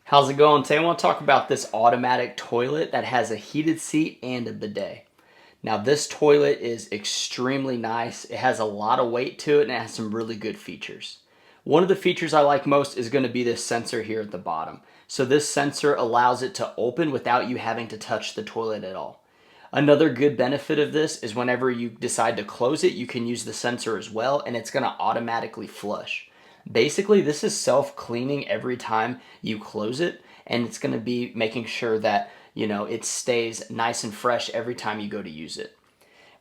How's it going? Today I want to talk about this automatic toilet that has a heated seat and a bidet. Now this toilet is extremely nice. It has a lot of weight to it and it has some really good features. One of the features I like most is going to be this sensor here at the bottom. So this sensor allows it to open without you having to touch the toilet at all. Another good benefit of this is whenever you decide to close it, you can use the sensor as well and it's going to automatically flush. Basically, this is self-cleaning every time you close it, and it's going to be making sure that, it stays nice and fresh every time you go to use it.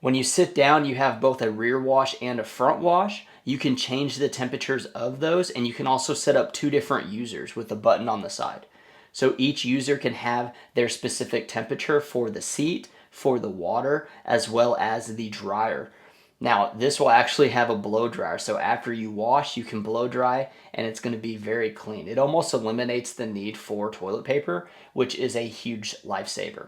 When you sit down, you have both a rear wash and a front wash. You can change the temperatures of those, and you can also set up two different users with a button on the side. So each user can have their specific temperature for the seat, for the water, as well as the dryer. Now, this will actually have a blow dryer, so after you wash, you can blow dry and it's going to be very clean. It almost eliminates the need for toilet paper, which is a huge lifesaver.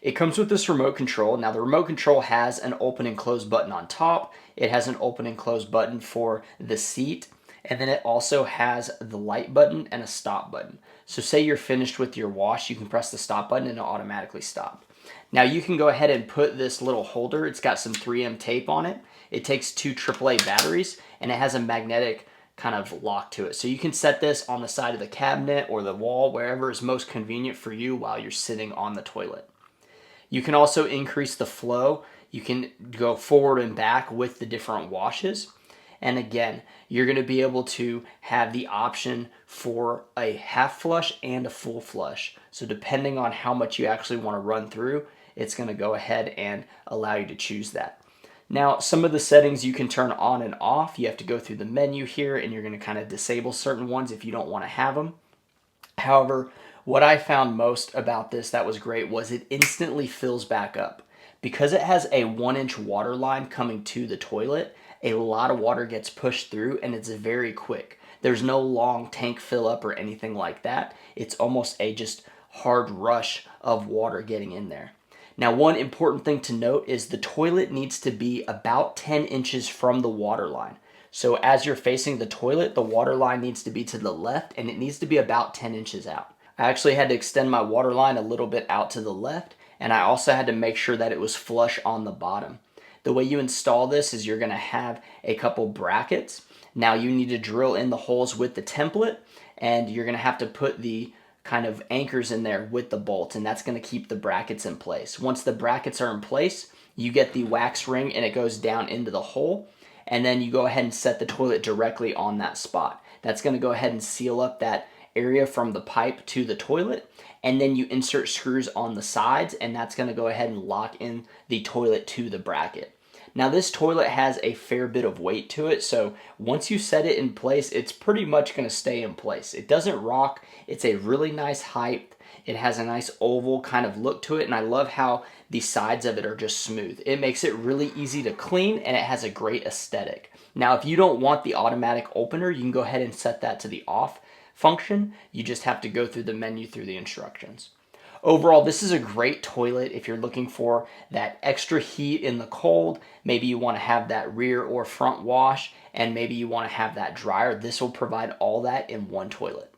It comes with this remote control. Now, the remote control has an open and close button on top. It has an open and close button for the seat. And then it also has the light button and a stop button. So say you're finished with your wash, you can press the stop button and it'll automatically stop. Now you can go ahead and put this little holder, it's got some 3M tape on it. It takes two AAA batteries and it has a magnetic kind of lock to it. So you can set this on the side of the cabinet or the wall, wherever is most convenient for you while you're sitting on the toilet. You can also increase the flow. You can go forward and back with the different washes. And again, you're going to be able to have the option for a half flush and a full flush. So depending on how much you actually want to run through, it's going to go ahead and allow you to choose that. Now, some of the settings you can turn on and off. You have to go through the menu here and you're going to kind of disable certain ones if you don't want to have them. However, what I found most about this that was great was it instantly fills back up. Because it has a 1-inch water line coming to the toilet, a lot of water gets pushed through and it's very quick. There's no long tank fill up or anything like that. It's almost a just hard rush of water getting in there. Now, one important thing to note is the toilet needs to be about 10 inches from the water line. So as you're facing the toilet, the water line needs to be to the left and it needs to be about 10 inches out. I actually had to extend my water line a little bit out to the left, and I also had to make sure that it was flush on the bottom. The way you install this is you're going to have a couple brackets. Now you need to drill in the holes with the template, and you're going to have to put the kind of anchors in there with the bolts, and that's going to keep the brackets in place. Once the brackets are in place, you get the wax ring and it goes down into the hole, and then you go ahead and set the toilet directly on that spot. That's going to go ahead and seal up that area from the pipe to the toilet, and then you insert screws on the sides, and that's going to go ahead and lock in the toilet to the bracket. Now this toilet has a fair bit of weight to it, so once you set it in place, it's pretty much going to stay in place. It doesn't rock. It's a really nice height. It has a nice oval kind of look to it, and I love how the sides of it are just smooth. It makes it really easy to clean, and it has a great aesthetic. Now, if you don't want the automatic opener, you can go ahead and set that to the off function. You just have to go through the menu through the instructions. Overall, this is a great toilet if you're looking for that extra heat in the cold. Maybe you want to have that rear or front wash, and maybe you want to have that dryer. This will provide all that in one toilet.